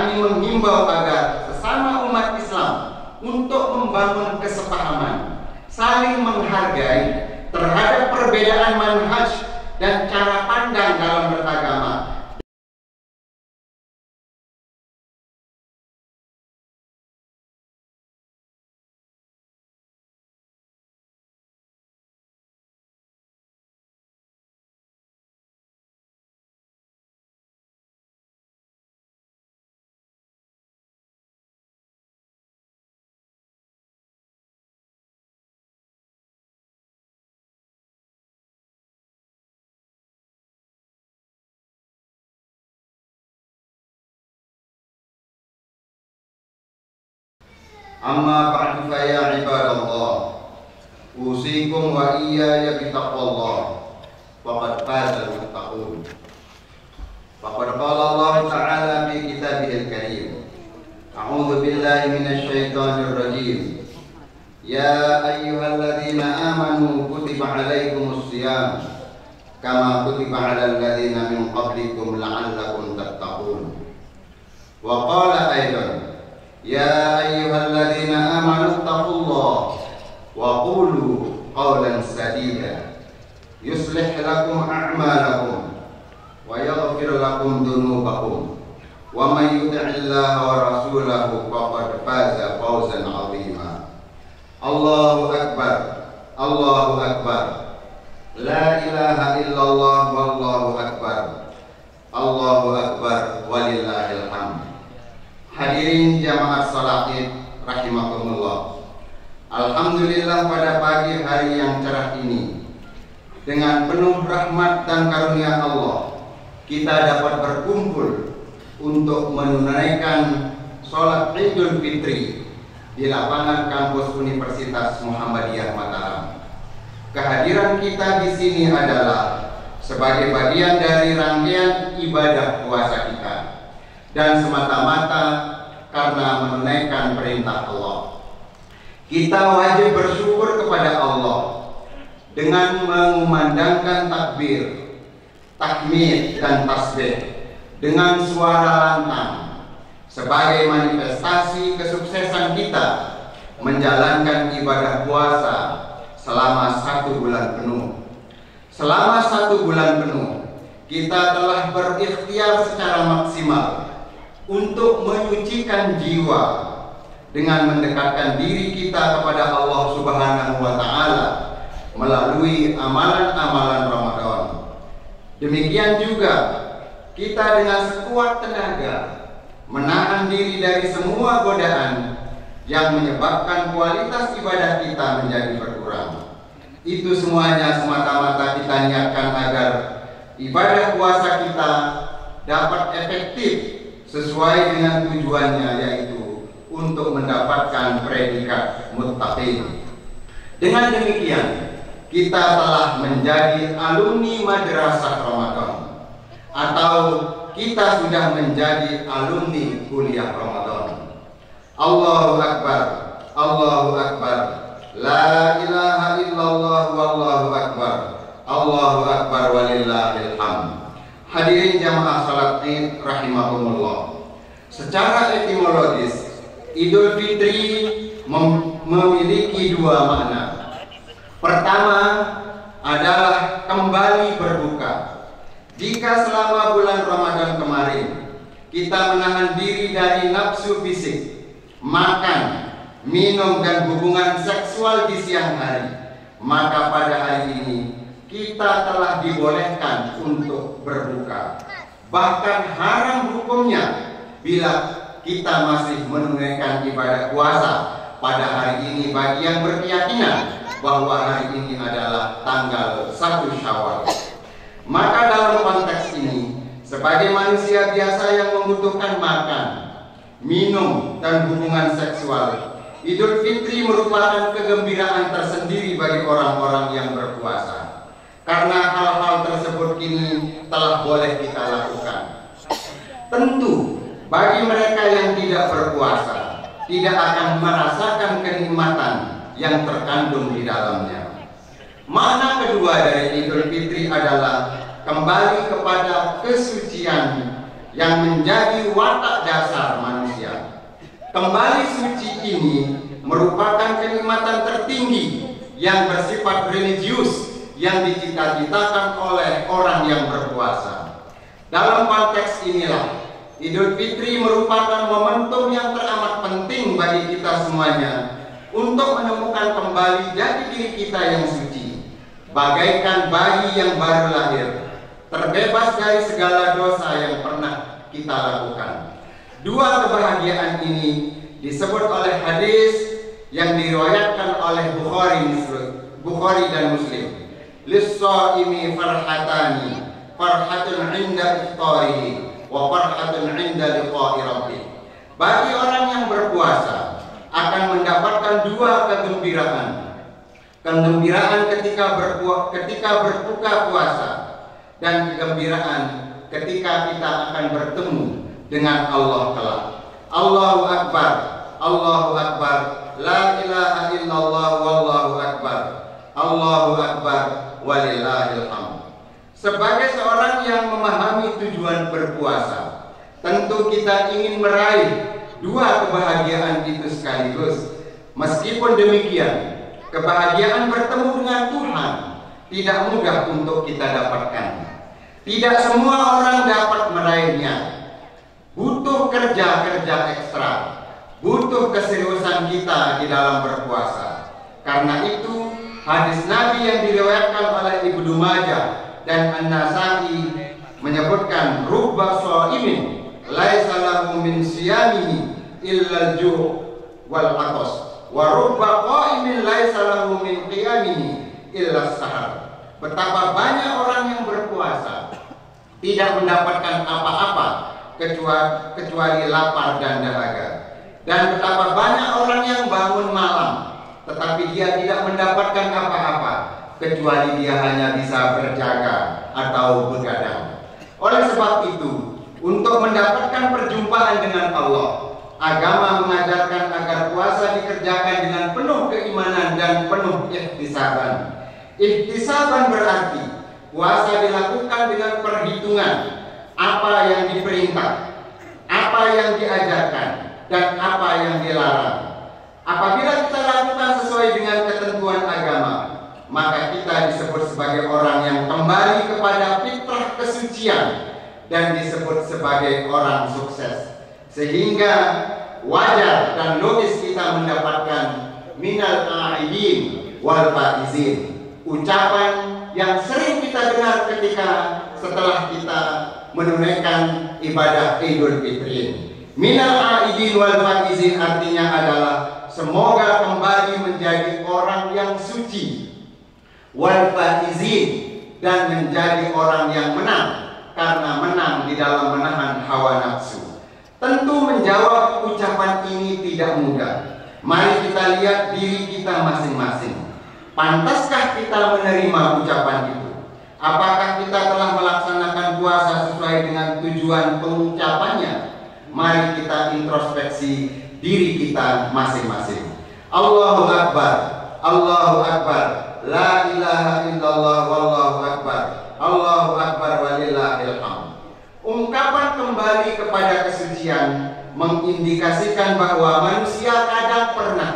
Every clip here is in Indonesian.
kami menghimbau agar sesama umat Islam untuk membangun kesepahaman, saling menghargai terhadap perbedaan manhaj dan cara pandang dalam beragama. Amma ba'du fa ya ibadallah, usikum wa iyaya bittaqwallah, faqad fazal muttaqun. Faqad qala Allah Ta'ala fi kitabihil karim, a'udzu billahi minasy syaithanir rajim. Ya ayyuhalladzina amanu kutiba 'alaikumus shiyam kama kutiba 'alal ladzina min qablikum la'allakum tattaqun. Wa qala aidan, Ya ayyuhalladzina amanu taqullaha wa qulu qawlan sadida yuslih lakum a'malakum wa yaghfir lakum dhunubakum wa may yuti'illaha wa rasulahu faqad faza fawzan 'azima. Allahu akbar, Allahu akbar, la ilaha illallah wallahu akbar, Allahu akbar walillahil hamd. Hadirin jamaah salat Id rahimakumullah. Alhamdulillah pada pagi hari yang cerah ini, dengan penuh rahmat dan karunia Allah, kita dapat berkumpul untuk menunaikan sholat Idul Fitri di lapangan kampus Universitas Muhammadiyah Mataram. Kehadiran kita di sini adalah sebagai bagian dari rangkaian ibadah puasa kita, dan semata-mata karena menunaikan perintah Allah. Kita wajib bersyukur kepada Allah dengan mengumandangkan takbir, tahmid dan tasbih dengan suara lantang sebagai manifestasi kesuksesan kita menjalankan ibadah puasa selama 1 bulan penuh. Selama 1 bulan penuh kita telah berikhtiar secara maksimal untuk menyucikan jiwa dengan mendekatkan diri kita kepada Allah Subhanahu wa Ta'ala melalui amalan-amalan Ramadan. Demikian juga kita dengan sekuat tenaga menahan diri dari semua godaan yang menyebabkan kualitas ibadah kita menjadi berkurang. Itu semuanya semata-mata kita niatkan agar ibadah puasa kita dapat efektif sesuai dengan tujuannya, yaitu untuk mendapatkan predikat muttaqin. Dengan demikian, kita telah menjadi alumni Madrasah Ramadan, atau kita sudah menjadi alumni kuliah Ramadan. Allahu akbar, Allahu akbar, la ilaha illallah wallahu akbar, Allahu akbar walillahil hamd. Hadirin jamaah salat Id rahimakumullah. Secara etimologis, Idul Fitri memiliki 2 makna. Pertama adalah kembali berbuka. Jika selama bulan Ramadan kemarin kita menahan diri dari nafsu fisik, makan, minum dan hubungan seksual di siang hari, maka pada hari ini kita telah dibolehkan untuk berbuka. Bahkan haram hukumnya bila kita masih menunaikan ibadah puasa pada hari ini bagi yang berkeyakinan bahwa hari ini adalah tanggal 1 Syawal. Maka dalam konteks ini, sebagai manusia biasa yang membutuhkan makan, minum dan hubungan seksual, Idul Fitri merupakan kegembiraan tersendiri bagi orang-orang yang berpuasa. Karena hal-hal tersebut kini telah boleh kita lakukan. Tentu bagi mereka yang tidak berpuasa tidak akan merasakan kenikmatan yang terkandung di dalamnya. Makna kedua dari Idul Fitri adalah kembali kepada kesucian yang menjadi watak dasar manusia. Kembali suci ini merupakan kenikmatan tertinggi yang bersifat religius yang dicita-citakan oleh orang yang berpuasa. Dalam konteks inilah, Idul Fitri merupakan momentum yang teramat penting bagi kita semuanya untuk menemukan kembali jati diri kita yang suci, bagaikan bayi yang baru lahir, terbebas dari segala dosa yang pernah kita lakukan. Dua kebahagiaan ini disebut oleh hadis yang diriwayatkan oleh Bukhari dan Muslim. Lis-shaimi farhatani, farhatun 'inda iftarihi wa farhatun 'inda liqa'i rabbih. Bagi orang yang berpuasa akan mendapatkan dua kegembiraan. Kegembiraan ketika berbuka puasa dan kegembiraan ketika kita akan bertemu dengan Allah kelak. Allahu Akbar, Allahu Akbar, la ilaha illallah wallahu akbar, Allahu Akbar walillahil hamd. Sebagai seorang yang memahami tujuan berpuasa, tentu kita ingin meraih dua kebahagiaan itu sekaligus. Meskipun demikian, kebahagiaan bertemu dengan Tuhan tidak mudah untuk kita dapatkan. Tidak semua orang dapat meraihnya. Butuh kerja-kerja ekstra, butuh keseriusan kita di dalam berpuasa. Karena itu, hadis Nabi yang diriwayatkan oleh Ibnu Majah dan An-Nasa'i menyebutkan rubba shaimin laisa lahu min siyamihi illa al-ju' wal 'atas wa rubba qaimin laisa lahu min qiyamihi illa as-sahar. Betapa banyak orang yang berpuasa tidak mendapatkan apa-apa kecuali lapar dan dahaga, dan betapa banyak orang yang bangun malam tetapi dia tidak mendapatkan apa-apa kecuali dia hanya bisa berjaga atau begadang. Oleh sebab itu, untuk mendapatkan perjumpaan dengan Allah, agama mengajarkan agar puasa dikerjakan dengan penuh keimanan dan penuh ihtisaban. Ihtisaban berarti puasa dilakukan dengan perhitungan apa yang diperintah, apa yang diajarkan, dan apa yang dilarang. Apabila kita lakukan sesuai dengan ketentuan agama, maka kita disebut sebagai orang yang kembali kepada fitrah kesucian dan disebut sebagai orang sukses. Sehingga wajar dan logis kita mendapatkan minal a'idin wal faizin, ucapan yang sering kita dengar ketika setelah kita menunaikan ibadah Idul Fitri. Minal a'idin wal faizin artinya adalah semoga kembali menjadi orang yang suci, wal faizin, dan menjadi orang yang menang, karena menang di dalam menahan hawa nafsu. Tentu menjawab ucapan ini tidak mudah. Mari kita lihat diri kita masing-masing. Pantaskah kita menerima ucapan itu? Apakah kita telah melaksanakan puasa sesuai dengan tujuan pengucapannya? Mari kita introspeksi diri kita masing-masing. Allahu Akbar, Allahu Akbar, la ilaha illallah wallahu akbar, Allahu Akbar walillahil hamd. Ungkapan kembali kepada kesucian mengindikasikan bahwa manusia kadang pernah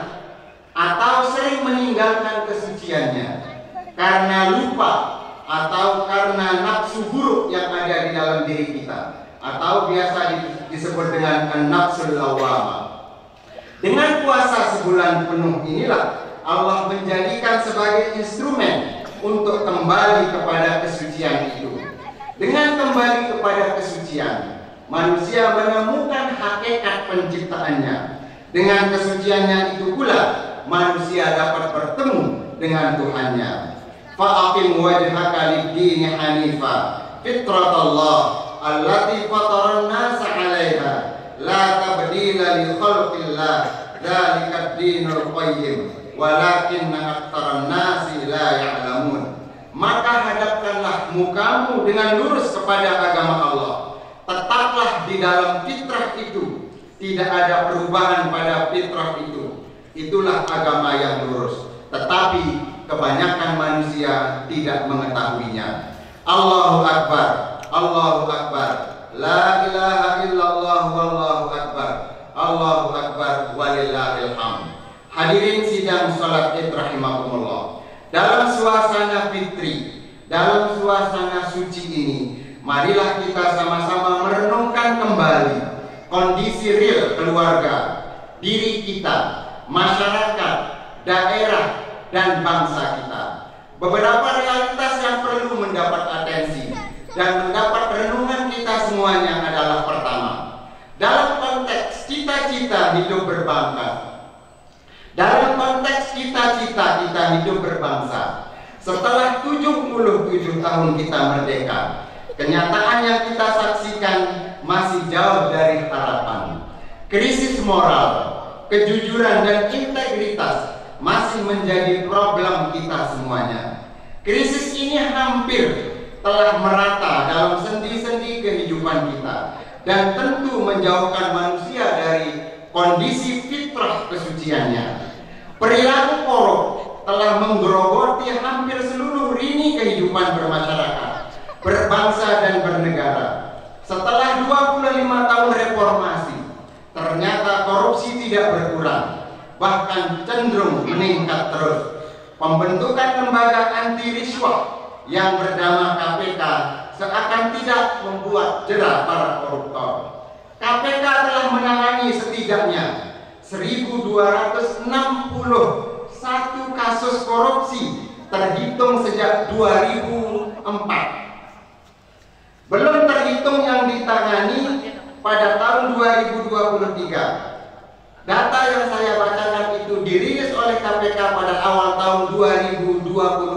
atau sering meninggalkan kesuciannya karena lupa atau karena nafsu buruk yang ada di dalam diri kita, atau biasa disebut dengan an-nafsul lawwamah. Dengan puasa sebulan penuh inilah Allah menjadikan sebagai instrumen untuk kembali kepada kesucian itu. Dengan kembali kepada kesucian, manusia menemukan hakikat penciptaannya. Dengan kesuciannya itu pula manusia dapat bertemu dengan Tuhannya. Fa'aqim wajhaka lid-dini hanifa fitratallah allati fataran nasa 'alaiha la tabdila li khalqillah dzalika ad-dinul qayyim walakinna aktsaran nasi la ya'lamun. Maka hadapkanlah mukamu dengan lurus kepada agama Allah. Tetaplah di dalam fitrah itu. Tidak ada perubahan pada fitrah itu. Itulah agama yang lurus. Tetapi kebanyakan manusia tidak mengetahuinya. Allahu Akbar, Allahu Akbar, La ilaha illallah wallahu akbar. Allahu akbar walillahil hamd. Hadirin sidang salat Id rahimakumullah. Dalam suasana fitri, dalam suasana suci ini, marilah kita sama-sama merenungkan kembali kondisi real keluarga, diri kita, masyarakat, daerah, dan bangsa kita. Beberapa realitas yang perlu mendapat atensi dan mendapat renungan kita semuanya adalah: pertama, dalam konteks cita-cita hidup berbangsa. Dalam konteks cita-cita kita hidup berbangsa, setelah 77 tahun kita merdeka, kenyataan yang kita saksikan masih jauh dari harapan. Krisis moral, kejujuran, dan integritas masih menjadi problem kita semuanya. Krisis ini hampir telah merata dalam sendi-sendi kehidupan kita dan tentu menjauhkan manusia dari kondisi fitrah kesuciannya. Perilaku korup telah menggerogoti hampir seluruh lini kehidupan bermasyarakat, berbangsa, dan bernegara. Setelah 25 tahun reformasi, ternyata korupsi tidak berkurang, bahkan cenderung meningkat terus. Pembentukan lembaga anti riswah yang bernama KPK seakan tidak membuat jera para koruptor. KPK telah menangani setidaknya 1.261 kasus korupsi terhitung sejak 2004. Belum terhitung yang ditangani pada tahun 2023. Data yang saya bacakan itu dirilis oleh KPK pada awal tahun 2022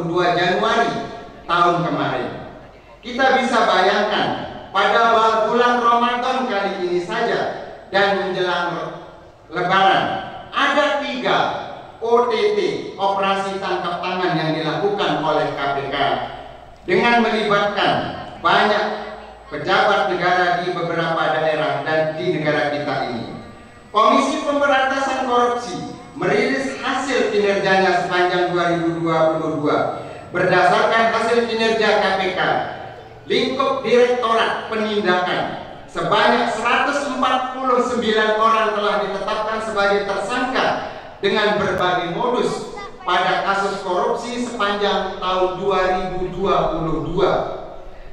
Januari tahun kemarin. Kita bisa bayangkan pada bulan Ramadan kali ini saja dan menjelang Lebaran ada 3 OTT, operasi tangkap tangan, yang dilakukan oleh KPK dengan melibatkan banyak pejabat negara di beberapa daerah dan di negara kita ini. Komisi Pemberantasan Korupsi merilis hasil kinerjanya sepanjang 2022. Berdasarkan hasil kinerja KPK, lingkup Direktorat Penindakan, sebanyak 149 orang telah ditetapkan sebagai tersangka dengan berbagai modus pada kasus korupsi sepanjang tahun 2022.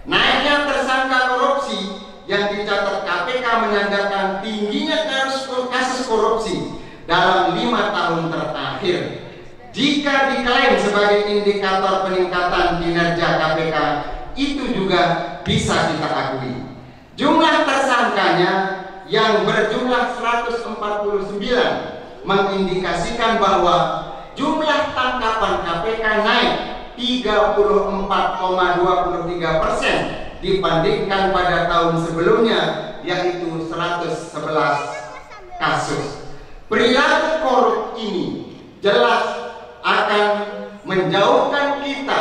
Naiknya tersangka korupsi yang dicatat KPK menandakan tingginya kasus korupsi dalam 5 tahun terakhir. Jika diklaim sebagai indikator peningkatan kinerja KPK, itu juga bisa kita akui. Jumlah tersangkanya yang berjumlah 149 mengindikasikan bahwa jumlah tangkapan KPK naik 34,23% dibandingkan pada tahun sebelumnya, yaitu 111 kasus. Perilaku korup ini jelas akan menjauhkan kita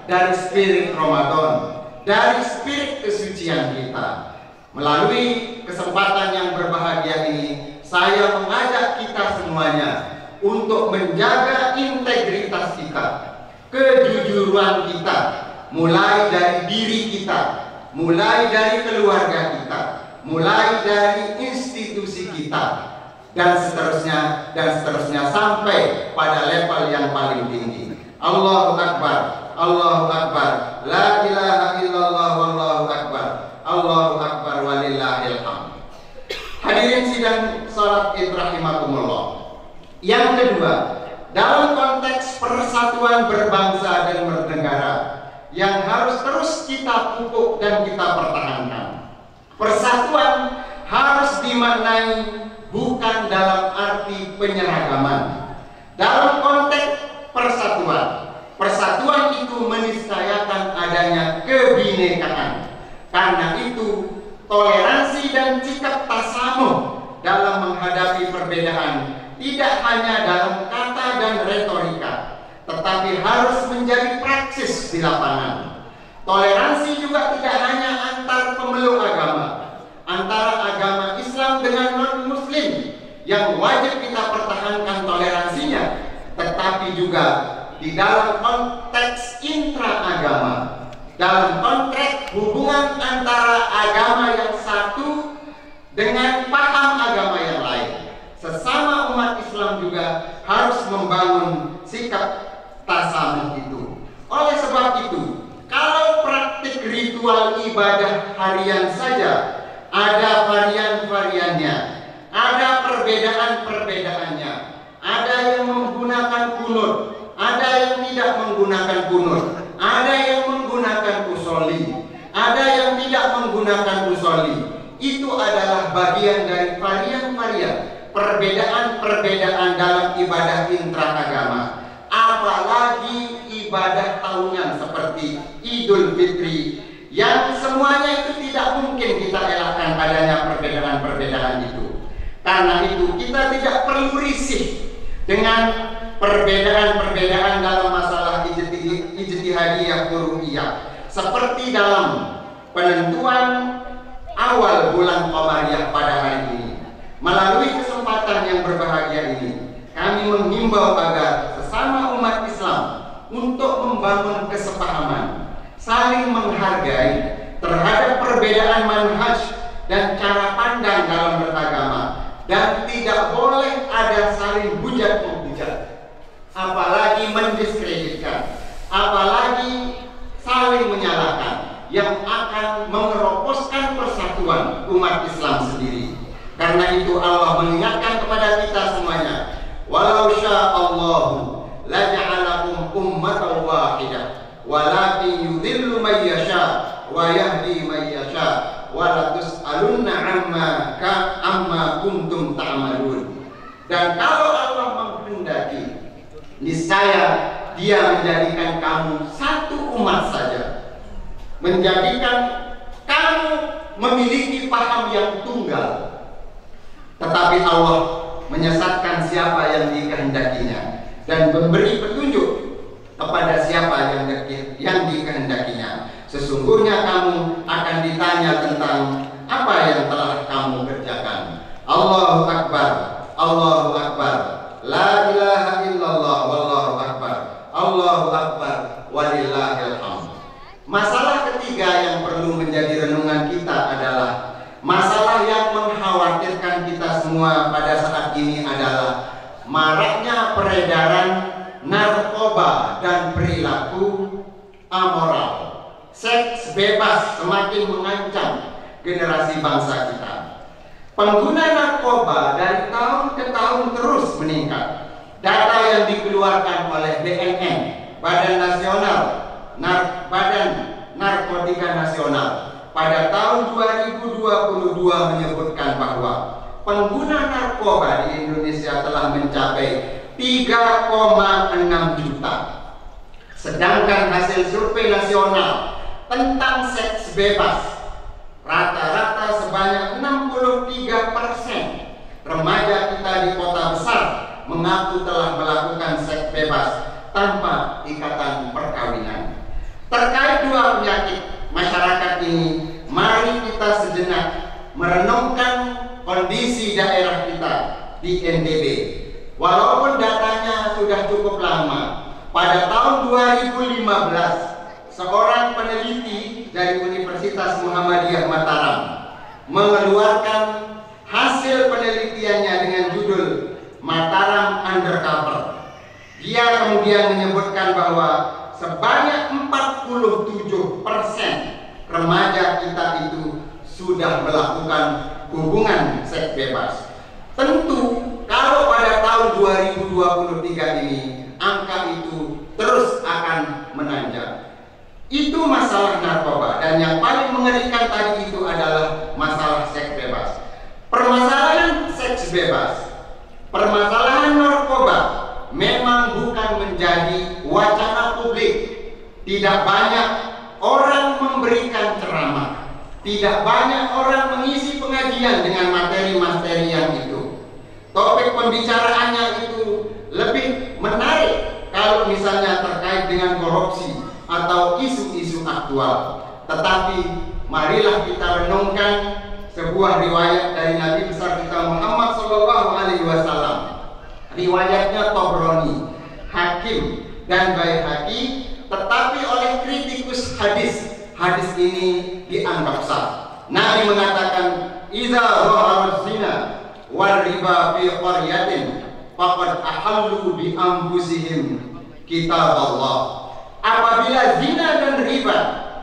dari spirit Ramadan, dari spirit kesucian kita. Melalui kesempatan yang berbahagia ini, saya mengajak kita semuanya untuk menjaga integritas kita, kejujuran kita, mulai dari diri kita, mulai dari keluarga kita, mulai dari institusi kita, dan seterusnya sampai pada level yang paling tinggi. Allahu Akbar, Allahu Akbar, la ilaha illallah wallahu akbar, Allahu Akbar walillahil hamd. Hadirin sidang salat Id rahimakumullah. Yang kedua, dalam konteks persatuan berbangsa dan bernegara yang harus terus kita pupuk dan kita pertahankan. Persatuan harus dimaknai bukan dalam arti penyeragaman. Dalam konteks persatuan itu meniscayakan adanya kebinekaan. Karena itu, toleransi dan sikap tasamuh dalam menghadapi perbedaan tidak hanya dalam kata dan retorika, tetapi harus menjadi praksis di lapangan. Toleransi juga tidak hanya antar pemeluk agama, antara agama Islam dengan non-Muslim yang wajib kita pertahankan toleransinya, tetapi juga di dalam konteks intra-agama, dalam konteks hubungan antara agama yang dari varian-varian perbedaan-perbedaan dalam ibadah intraagama, apalagi ibadah tahunan seperti Idul Fitri, yang semuanya itu tidak mungkin kita elakkan adanya perbedaan-perbedaan itu. Karena itu kita tidak perlu risih dengan perbedaan-perbedaan dalam masalah ijtihadiyah furu'iyah, seperti dalam penentuan awal bulan Qamariyah pada hari ini. Melalui kesempatan yang berbahagia ini, kami menghimbau agar sesama umat Islam untuk membangun kesepahaman, saling menghargai terhadap perbedaan manhaj dan cara pandang dalam beragama, dan tidak boleh ada saling hujat-menghujat, apalagi mendiskreditkan, apalagi saling menyalahkan, yang akan mengeroposkan persatuan umat Islam sendiri. Karena itu Allah mengingatkan kepada kita semuanya, walau sya'allahu laja'alakum ummatan wahidah walakin yudhillu man yasha wa yahdi man yasha wa la tus'alunna amma kuntum ta'malun. Dan kalau Allah menghendaki, niscaya Dia menjadikan kamu satu umat saja, menjadikan kamu memiliki paham yang tunggal. Tetapi Allah menyesatkan siapa yang dikehendakinya dan memberi petunjuk kepada siapa yang dikehendakinya. Sesungguhnya kamu akan ditanya tentang apa yang telah kamu kerjakan. Allahu Akbar, Allahu Akbar, la ilaha illallah, wallahu akbar, Allahu Akbar, walillahil hamd. Masalah ketiga yang perlu menjadi renungan kita adalah masalah yang mengkhawatirkan kita semua pada saat ini adalah maraknya peredaran narkoba dan perilaku amoral. Seks bebas semakin mengancam generasi bangsa kita. Pengguna narkoba dari tahun ke tahun terus meningkat. Data yang dikeluarkan oleh BNN, Badan Narkotika Nasional, pada tahun 2022 menyebutkan bahwa pengguna narkoba di Indonesia telah mencapai 3,6 juta. Sedangkan hasil survei nasional tentang seks bebas, rata-rata sebanyak 63% remaja kita di kota besar mengaku telah melakukan seks bebas tanpa ikatan perkawinan. Terkait dua penyakit masyarakat ini, mari kita sejenak merenungkan kondisi daerah kita di NTB. Walaupun datanya sudah cukup lama, pada tahun 2015 seorang peneliti dari Universitas Muhammadiyah Mataram mengeluarkan hasil penelitiannya dengan judul Mataram Undercover. Dia kemudian menyebutkan bahwa sebanyak 47% remaja kita itu sudah melakukan hubungan seks bebas. Tentu kalau pada tahun 2023 ini angka itu terus akan menanjak. Itu masalah narkoba, dan yang paling mengerikan tadi itu adalah masalah seks bebas. Permasalahan seks bebas, permasalahan narkoba memang bukan menjadi wacana publik. Tidak banyak orang memberikan ceramah, tidak banyak orang mengisi pengajian dengan materi-materi yang itu. Topik pembicaraannya itu lebih menarik kalau misalnya terkait dengan korupsi atau isu-isu aktual. Tetapi marilah kita renungkan sebuah riwayat dari Nabi besar kita Muhammad SAW. Riwayatnya Tobroni, Hakim, dan Baihaqi, tetapi oleh kritikus hadis ini dianggap sah. Nabi mengatakan, "Idza zahara zina wal riba fi qaryatin faqad ahallu bi anfusihim kitab Allah." Apabila zina dan riba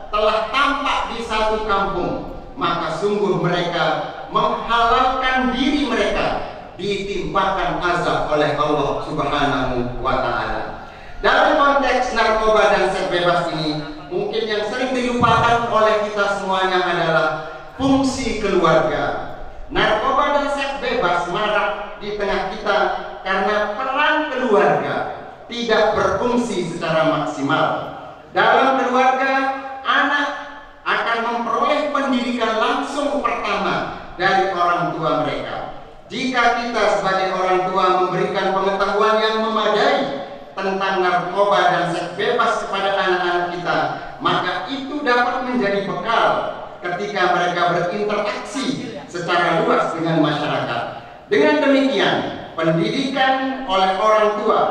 telah tampak di satu kampung, maka sungguh mereka menghalalkan diri mereka, ditimpakan azab oleh Allah Subhanahu wa Ta'ala. Dalam konteks narkoba dan seks bebas ini, mungkin yang sering dilupakan oleh kita semuanya adalah fungsi keluarga. Narkoba dan bebas marak di tengah kita karena peran keluarga tidak berfungsi secara maksimal. Dalam keluarga, anak akan memperoleh pendidikan langsung pertama dari orang tua mereka. Jika kita sebagai orang tua memberikan pengetahuan yang memadai tentang narkoba dan seks bebas kepada anak-anak kita, maka itu dapat menjadi bekal ketika mereka berinteraksi secara luas dengan masyarakat. Dengan demikian, pendidikan oleh orang tua,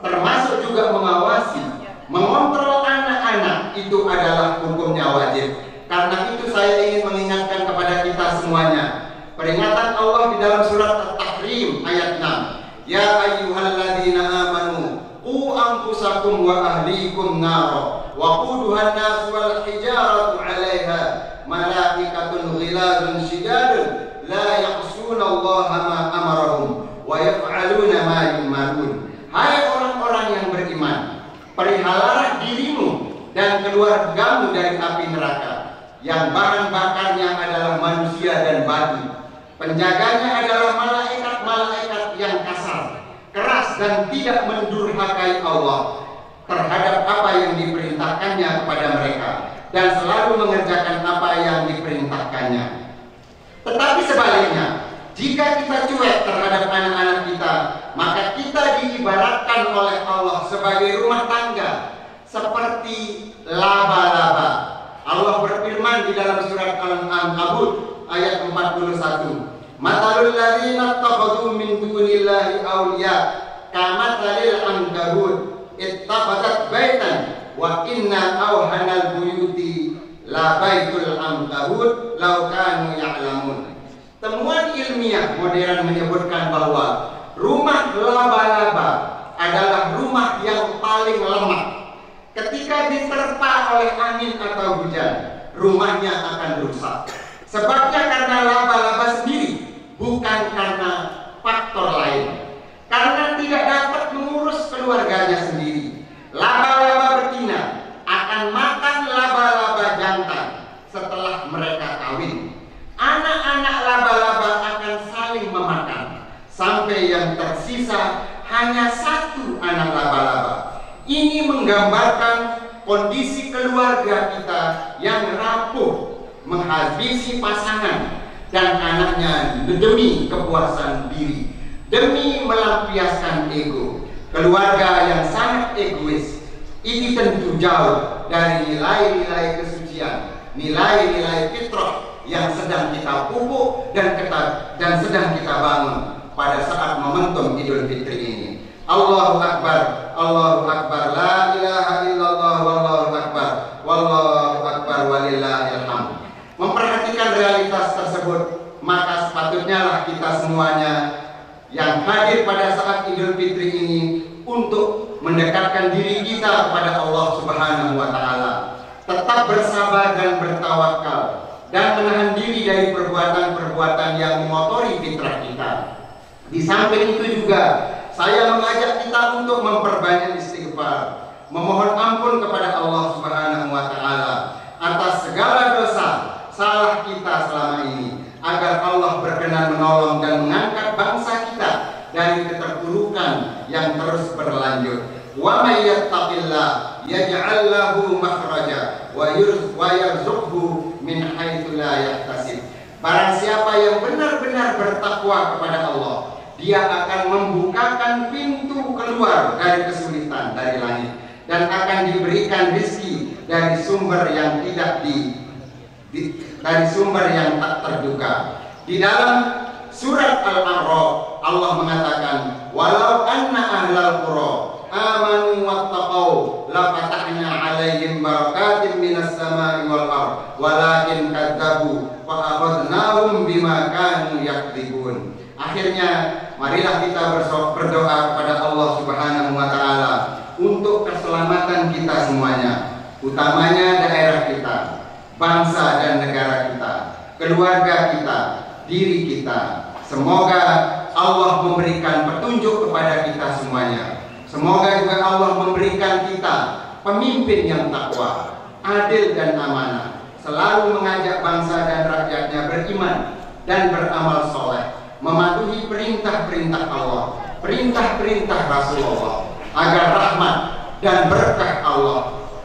termasuk juga mengawasi, mengontrol anak-anak, itu adalah hukumnya wajib. Karena itu saya ingin mengingatkan kepada kita semuanya, peringatan Allah di dalam surat At-Tahrim ayat 6. Ya ayyuhalladzina amanu qu anfusakum wa ahlikum nara wa quduhan nas wal hijaratu 'alaiha malaikatun ghiladun syidadun la ya'sunallaha ma amarahum wa yaf'aluna ma yu'marun. Hai orang-orang yang beriman, peliharalah dirimu dan keluargamu dari api neraka yang bahan bakarnya adalah manusia dan batu. Penjaganya adalah malaikat-malaikat yang kasar, keras dan tidak mendurhakai Allah terhadap apa yang diperintahkannya kepada mereka dan selalu mengerjakan apa yang diperintahkannya. Tetapi sebaliknya, jika kita cuek terhadap anak-anak kita, maka kita diibaratkan oleh Allah sebagai rumah tangga seperti laba-laba. Allah berfirman di dalam surat Al-Ankabut ayat 41. Matalul ladzina ittakhadhu min dunillahi awliya kamathalil ankabut ittakhadhat baitan wa inna awhanal buyuti la baitul ankabut law kanu ya'lamun. Temuan ilmiah modern menyebutkan bahwa rumah laba-laba adalah rumah yang paling lemah. Ketika diterpa oleh angin atau hujan, rumahnya akan rusak. Sebabnya karena laba-laba sendiri, bukan karena faktor lain. Karena tidak dapat mengurus keluarganya sendiri. Laba-laba betina akan makan laba-laba jantan setelah mereka kawin. Anak-anak laba-laba akan saling memakan sampai yang tersisa hanya satu anak laba-laba. Ini menggambarkan kondisi keluarga kita yang rapuh, menghabisi pasangan dan anaknya demi kepuasan diri, demi melampiaskan ego. Keluarga yang sangat egois ini tentu jauh dari nilai-nilai kesucian, nilai-nilai fitrah yang sedang kita pupuk dan sedang kita bangun pada saat momentum Idul Fitri ini. Allahu Akbar, Allahu Akbar, la ilaha illallah, wallahu akbar, wallahu akbar, walillahil hamd. Memperhatikan realitas tersebut, maka sepatutnya lah kita semuanya yang hadir pada saat Idul Fitri ini untuk mendekatkan diri kita kepada Allah Subhanahu wa Ta'ala, tetap bersabar dan bertawakal, dan menahan diri dari perbuatan-perbuatan yang mengotori fitrah kita. Di samping itu juga saya mengajak kita untuk memperbanyak istighfar, memohon ampun kepada Allah Subhanahu wa Ta'ala atas segala dosa salah kita selama ini, agar Allah berkenan menolong dan mengangkat bangsa kita dari keterpurukan yang terus berlanjut. Wa may yattaqillah yaj'al lahu makhraja wa yarzuqhu min haitsu la yahtasib. Barang siapa yang benar-benar bertakwa kepada Allah, dia akan membukakan pintu keluar dari kesulitan dari langit dan akan diberikan rezeki dari sumber yang dari sumber yang tak terduga. Di dalam surat Al-A'raf Allah mengatakan, walau anna ahlal qura amanu wattaqau la fatahna 'alaihim barakatin minas sama'i wal ardh walakin kadzabu fa akhadnahum bima kanu yakdzibun. Akhirnya marilah kita berdoa kepada Allah Subhanahu wa Ta'ala untuk keselamatan kita semuanya, utamanya daerah kita, bangsa dan negara kita, keluarga kita, diri kita. Semoga Allah memberikan petunjuk kepada kita semuanya. Semoga juga Allah memberikan kita pemimpin yang takwa, adil dan amanah, selalu mengajak bangsa dan rakyatnya beriman dan beramal soleh, mematuhi perintah-perintah Allah, perintah-perintah Rasulullah, agar rahmat dan berkah Allah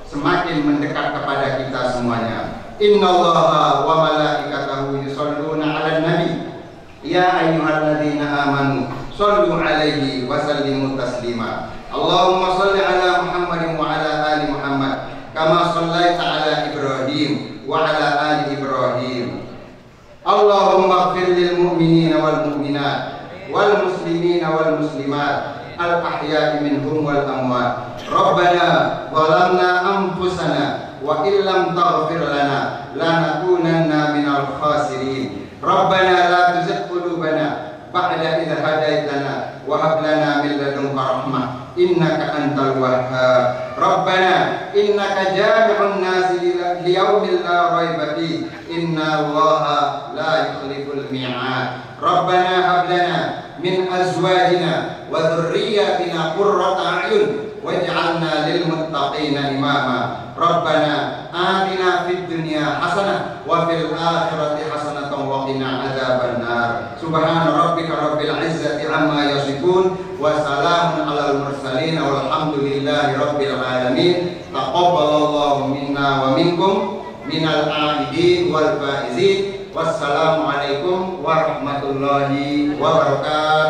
semakin mendekat kepada kita semuanya. Innallaha wa malaikatahu yusholluna 'alan nabi ya ayyuhalladzina amanu shallu 'alaihi wa sallimu taslima. Allahumma shalli 'ala Muhammadin wa 'ala ali Muhammad kama shallaita 'ala Ibrahim wa 'ala ali Ibrahim. Allahumma ighfir lil mu'minina wal mu'minat wal muslimina wal muslimat al ahya'i minhum wal amwat. Rabbana zalamna anfusana wa illam taghfir lana lanakunanna minal khasirin. Rabbana la tuzigh qulubana ba'da idh hadaitana wa hab lana min ladunka rahmah innaka antal wahhab. Rabbana innaka jami'un nasi liyaumin la raiba fi inna Allaha la yukhliful mi'ad. Rabbana hab lana min azwajina wa dhurriyyatina qurrata a'yun waj'alna lil muttaqina imama. Rabbana atina fid dunya hasanah wa fil akhirati hasanatan wa qina adzabannar. Subhana rabbika rabbil izzati amma yasifun wa salamun alal mursalin walhamdulillahi rabbil alamin. Taqabbalallahu minna wa minkum minal a'idin wal faizin. Wassalamualaikum warahmatullahi wabarakatuh.